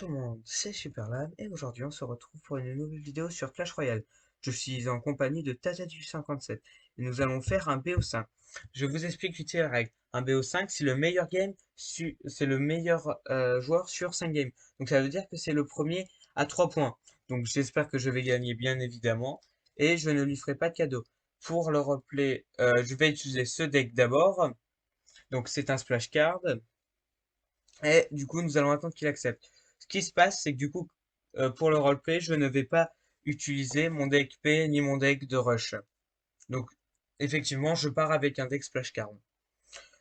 tout le monde, c'est Superlam et aujourd'hui on se retrouve pour une nouvelle vidéo sur Clash Royale. Je suis en compagnie de Tata du 57 et nous allons faire un BO5. Je vous explique vite fait la règle. Un BO5 c'est le meilleur c'est le meilleur joueur sur 5 games. Donc ça veut dire que c'est le premier à 3 points. Donc j'espère que je vais gagner bien évidemment et je ne lui ferai pas de cadeau. Pour le replay, je vais utiliser ce deck d'abord. Donc c'est un splash card. Et du coup, nous allons attendre qu'il accepte. Ce qui se passe, c'est que du coup, pour le roleplay, je ne vais pas utiliser mon deck P ni mon deck de rush. Donc, effectivement, je pars avec un deck splash card.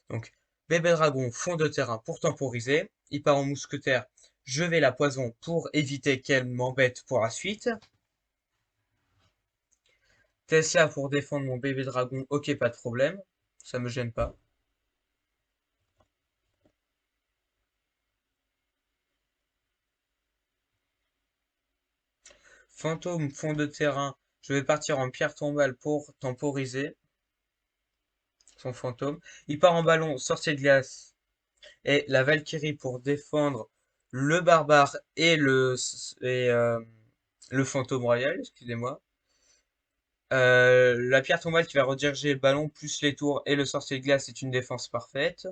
Donc, bébé dragon, fond de terrain pour temporiser. Il part en mousquetaire. Je vais la poison pour éviter qu'elle m'embête pour la suite. Tesla pour défendre mon bébé dragon. Ok, pas de problème. Ça me gêne pas. Fantôme, fond de terrain. Je vais partir en pierre tombale pour temporiser son fantôme. Il part en ballon, sorcier de glace et la Valkyrie pour défendre le barbare le fantôme royal, excusez-moi. La pierre tombale qui va rediriger le ballon plus les tours et le sorcier de glace est une défense parfaite.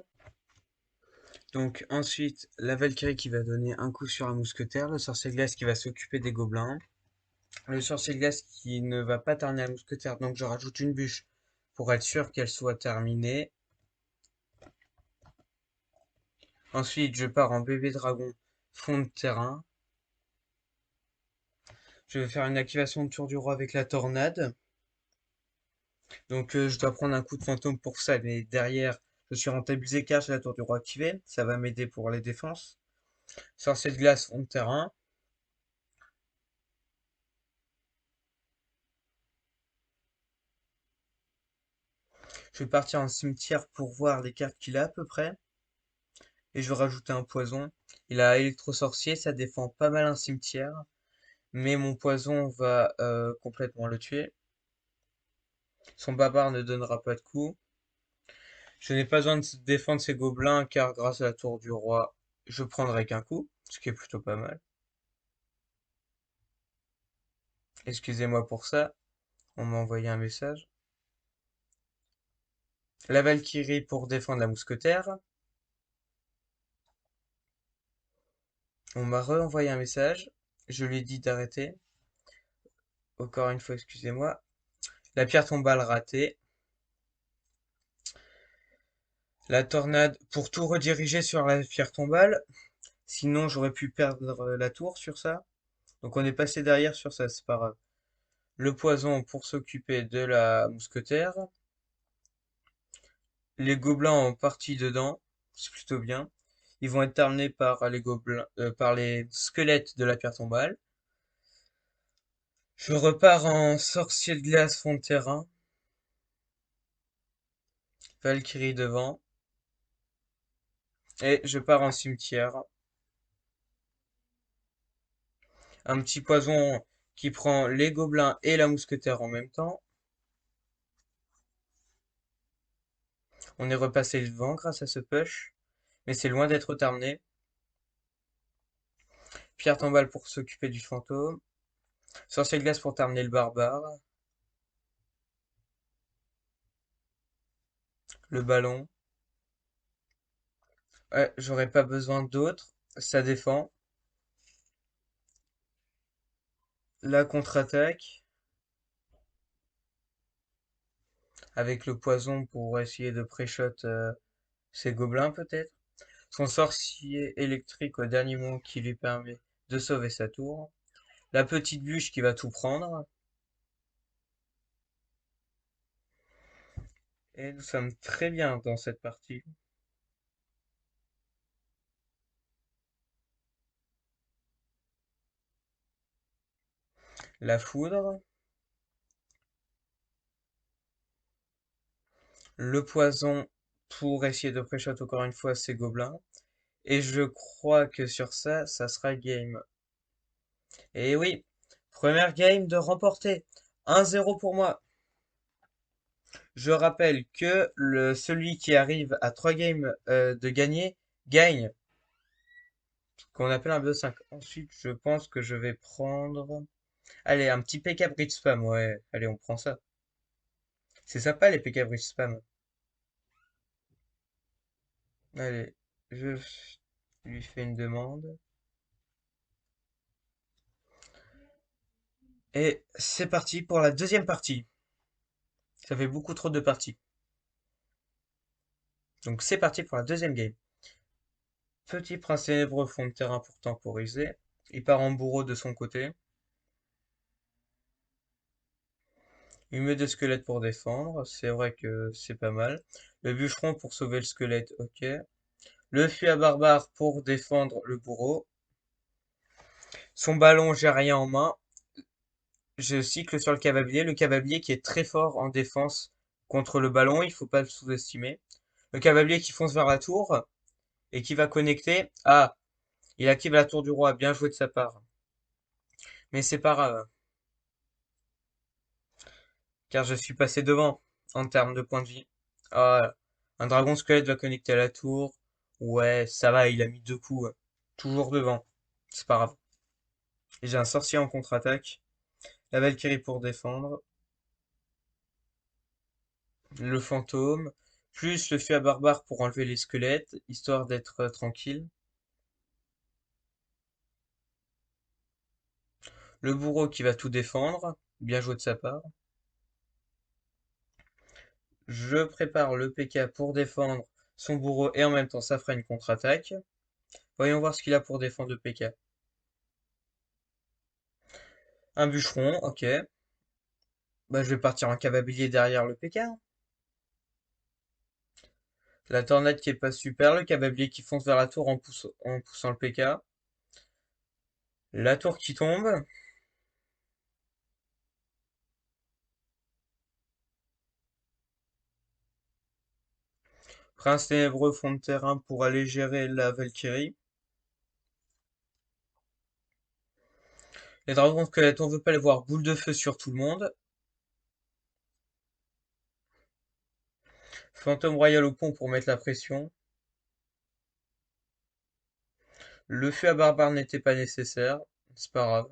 Donc ensuite, la Valkyrie qui va donner un coup sur un mousquetaire, le sorcier de glace qui va s'occuper des gobelins, le sorcier de glace qui ne va pas terminer la mousquetaire, donc je rajoute une bûche pour être sûr qu'elle soit terminée. Ensuite, je pars en bébé dragon fond de terrain. Je vais faire une activation de tour du roi avec la tornade. Donc je dois prendre un coup de fantôme pour ça, mais derrière, je suis rentabilisé car j'ai la tour du roi activée. Ça va m'aider pour les défenses. Sorcier de glace fond de terrain. Je vais partir en cimetière pour voir les cartes qu'il a à peu près. Et je vais rajouter un poison. Il a électro-sorcier, ça défend pas mal un cimetière. Mais mon poison va complètement le tuer. Son barbare ne donnera pas de coup. Je n'ai pas besoin de défendre ces gobelins car grâce à la tour du roi, je prendrai qu'un coup, ce qui est plutôt pas mal. Excusez-moi pour ça, on m'a envoyé un message. La Valkyrie pour défendre la mousquetaire. On m'a re-envoyé un message. Je lui ai dit d'arrêter. Encore une fois, excusez-moi. La pierre tombale ratée. La tornade pour tout rediriger sur la pierre tombale. Sinon, j'aurais pu perdre la tour sur ça. Donc on est passé derrière sur ça, c'est pas grave. Le poison pour s'occuper de la mousquetaire. Les gobelins ont partie dedans, c'est plutôt bien. Ils vont être terminés par les gobelins, par les squelettes de la pierre tombale. Je repars en sorcier de glace fond de terrain. Valkyrie devant. Et je pars en cimetière. Un petit poison qui prend les gobelins et la mousquetaire en même temps. On est repassé devant grâce à ce push. Mais c'est loin d'être terminé. Pierre tombale pour s'occuper du fantôme. Sorcier de glace pour terminer le barbare. Le ballon. Ouais, j'aurais pas besoin d'autres. Ça défend. La contre-attaque. Avec le poison pour essayer de pré-shot ses gobelins peut-être. Son sorcier électrique au dernier moment qui lui permet de sauver sa tour. La petite bûche qui va tout prendre. Et nous sommes très bien dans cette partie. La foudre. Le poison pour essayer de pré-shot encore une fois ses gobelins. Et je crois que sur ça, ça sera game. Et oui, première game de remporter. 1-0 pour moi. Je rappelle que celui qui arrive à 3 games de gagner gagne. qu'on appelle un BO5. Ensuite, je pense que je vais prendre... Allez, un petit PK Bridge Spam, ouais. Allez, on prend ça. C'est sympa les PK Bridge Spam. Allez, je lui fais une demande. Et c'est parti pour la deuxième partie. Ça fait beaucoup trop de parties. Donc c'est parti pour la deuxième game. Petit prince ténébreux fond de terrain pour temporiser. Il part en bourreau de son côté. Il met des squelettes pour défendre. C'est vrai que c'est pas mal. Le bûcheron pour sauver le squelette, ok. Le fusil à barbare pour défendre le bourreau. Son ballon, j'ai rien en main. Je cycle sur le cavalier. Le cavalier qui est très fort en défense contre le ballon. Il faut pas le sous-estimer. Le cavalier qui fonce vers la tour et qui va connecter. Ah, il active la tour du roi. Bien joué de sa part. Mais c'est pas grave, car je suis passé devant en termes de points de vie. Ah, un dragon squelette va connecter à la tour. Ouais, ça va, il a mis deux coups. Toujours devant. C'est pas grave. Et j'ai un sorcier en contre-attaque. La Valkyrie pour défendre. Le fantôme. Plus le feu à barbare pour enlever les squelettes, histoire d'être tranquille. Le bourreau qui va tout défendre. Bien joué de sa part. Je prépare le PK pour défendre son bourreau et en même temps ça fera une contre-attaque. Voyons voir ce qu'il a pour défendre le PK. Un bûcheron, ok. Bah, je vais partir en cavalier derrière le PK. La tornade qui est pas super, le cavalier qui fonce vers la tour en poussant le PK. La tour qui tombe. Prince ténébreux fond de terrain pour aller gérer la Valkyrie. Les dragons squelettes, on veut pas les voir. Boule de feu sur tout le monde. Fantôme royal au pont pour mettre la pression. Le feu à barbare n'était pas nécessaire. C'est pas grave.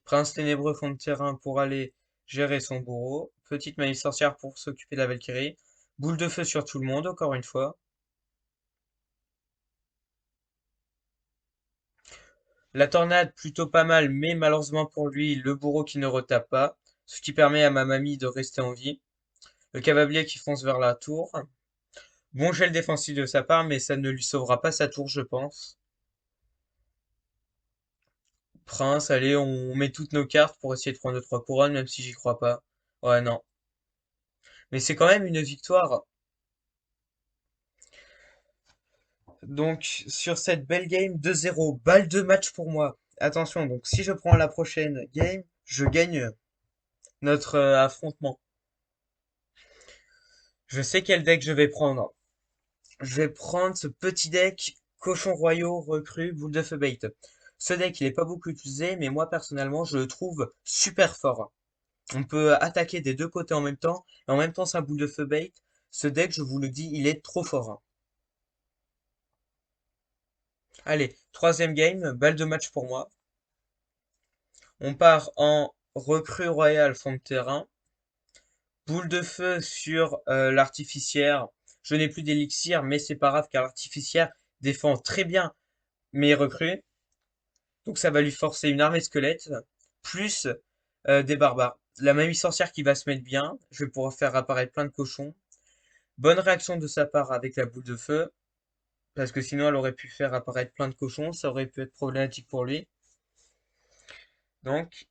Prince ténébreux fond de terrain pour aller gérer son bourreau. Petite magie sorcière pour s'occuper de la Valkyrie. Boule de feu sur tout le monde, encore une fois. La tornade, plutôt pas mal, mais malheureusement pour lui, le bourreau qui ne retape pas. Ce qui permet à ma mamie de rester en vie. Le cavalier qui fonce vers la tour. Bon gel défensif de sa part, mais ça ne lui sauvera pas sa tour, je pense. Prince, allez, on met toutes nos cartes pour essayer de prendre 2-3 couronnes, même si j'y crois pas. Ouais, non. Mais c'est quand même une victoire. Donc, sur cette belle game, 2-0, balle de match pour moi. Attention, donc si je prends la prochaine game, je gagne notre affrontement. Je sais quel deck je vais prendre. Je vais prendre ce petit deck Cochon Royaux recrue boule de feu bait. Ce deck, il est pas beaucoup utilisé, mais moi personnellement, je le trouve super fort. On peut attaquer des deux côtés en même temps, et en même temps, c'est un boule de feu bait. Ce deck, je vous le dis, il est trop fort. Allez, troisième game, balle de match pour moi. On part en recrue royale fond de terrain. Boule de feu sur l'artificière. Je n'ai plus d'élixir, mais c'est pas grave car l'artificière défend très bien mes recrues. Donc ça va lui forcer une armée squelette, plus des barbares. La mamie sorcière qui va se mettre bien. Je vais pouvoir faire apparaître plein de cochons. Bonne réaction de sa part avec la boule de feu. Parce que sinon elle aurait pu faire apparaître plein de cochons. Ça aurait pu être problématique pour lui. Donc,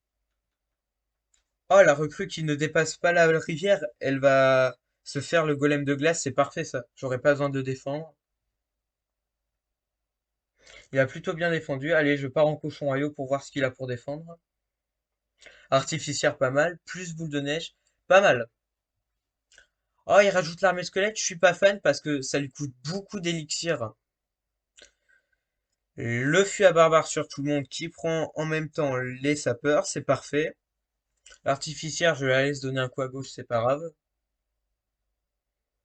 oh, la recrue qui ne dépasse pas la rivière, elle va se faire le golem de glace. C'est parfait ça. J'aurais pas besoin de défendre. Il a plutôt bien défendu. Allez, je pars en cochon royaux pour voir ce qu'il a pour défendre. Artificière pas mal. Plus boule de neige. Pas mal. Oh, il rajoute l'armée squelette, je suis pas fan parce que ça lui coûte beaucoup d'élixir. Le fût à barbare sur tout le monde qui prend en même temps les sapeurs, c'est parfait. L'artificière, je la laisse donner un coup à gauche, c'est pas grave.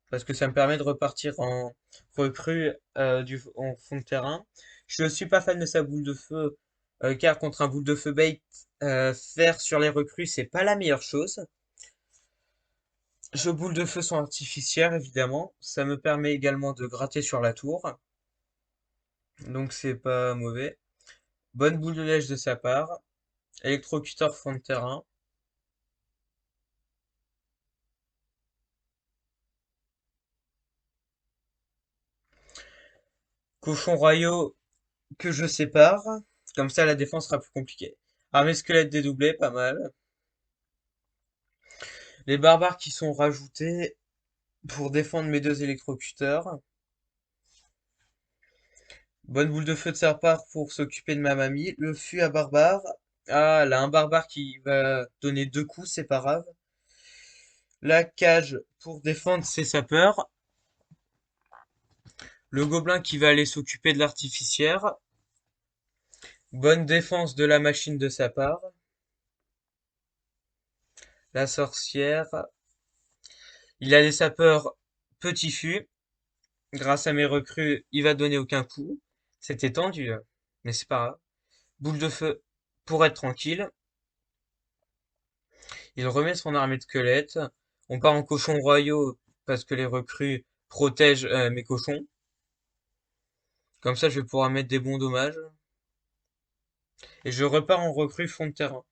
parce que ça me permet de repartir en recrue en fond de terrain. Je suis pas fan de sa boule de feu, car contre un boule de feu bait, faire sur les recrues, c'est pas la meilleure chose. Je boule de feu sont artificielles, évidemment. Ça me permet également de gratter sur la tour, donc c'est pas mauvais. Bonne boule de neige de sa part. Électrocuteur fond de terrain. Cochon royaux que je sépare. Comme ça, la défense sera plus compliquée. Armée squelette dédoublée, pas mal. Les barbares qui sont rajoutés pour défendre mes deux électrocuteurs. Bonne boule de feu de sa part pour s'occuper de ma mamie. Le fût à barbare. Ah, là, un barbare qui va donner deux coups, c'est pas grave. La cage pour défendre ses sapeurs. Le gobelin qui va aller s'occuper de l'artificière. Bonne défense de la machine de sa part. La sorcière. Il a des sapeurs petit fût. Grâce à mes recrues, il va donner aucun coup. C'était tendu, hein, mais c'est pas grave. Boule de feu pour être tranquille. Il remet son armée de squelettes. On part en cochons royaux parce que les recrues protègent mes cochons. Comme ça, je vais pouvoir mettre des bons dommages. Et je repars en recrue fond de terrain.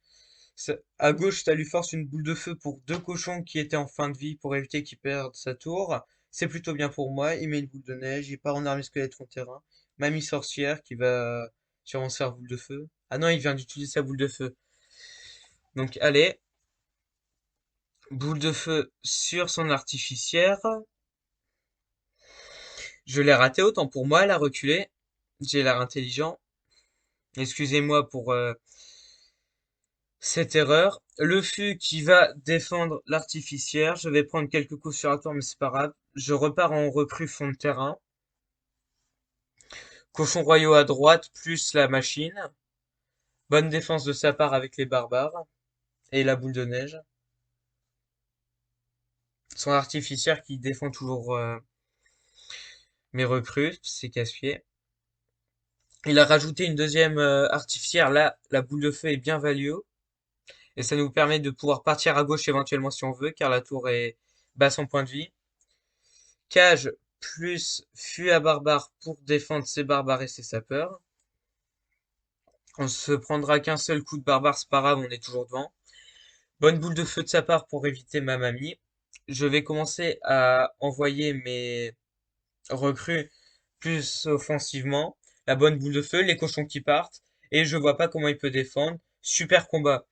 À gauche, ça lui force une boule de feu pour deux cochons qui étaient en fin de vie pour éviter qu'il perde sa tour. C'est plutôt bien pour moi. Il met une boule de neige. Il part en armée squelette fond de terrain. Mamie sorcière qui va sûrement se faire boule de feu. Ah non, il vient d'utiliser sa boule de feu. Donc allez, boule de feu sur son artificière. Je l'ai raté, autant pour moi, elle a reculé. J'ai l'air intelligent. Excusez-moi pour cette erreur. Le fût qui va défendre l'artificière. Je vais prendre quelques coups sur la tour, mais c'est pas grave. Je repars en recrue fond de terrain. Cochon royaux à droite, plus la machine. Bonne défense de sa part avec les barbares. Et la boule de neige. Son artificière qui défend toujours mes recrues, c'est casse-pied. Il a rajouté une deuxième artificière. Là, la boule de feu est bien value. Et ça nous permet de pouvoir partir à gauche éventuellement si on veut, car la tour est basse en point de vie. Cage plus fût à barbare pour défendre ses barbares et ses sapeurs. On se prendra qu'un seul coup de barbare, c'est pas grave, on est toujours devant. Bonne boule de feu de sa part pour éviter ma mamie. Je vais commencer à envoyer mes recrues plus offensivement. La bonne boule de feu, les cochons qui partent. Et je vois pas comment il peut défendre. Super combat.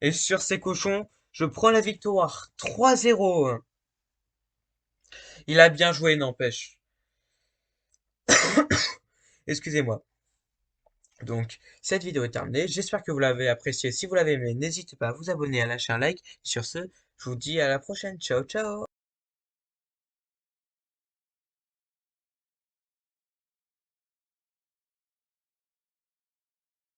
Et sur ces cochons, je prends la victoire. 3-0. Il a bien joué, n'empêche. Excusez-moi. Donc, cette vidéo est terminée. J'espère que vous l'avez appréciée. Si vous l'avez aimé, n'hésitez pas à vous abonner, à lâcher un like. Sur ce, je vous dis à la prochaine. Ciao, ciao.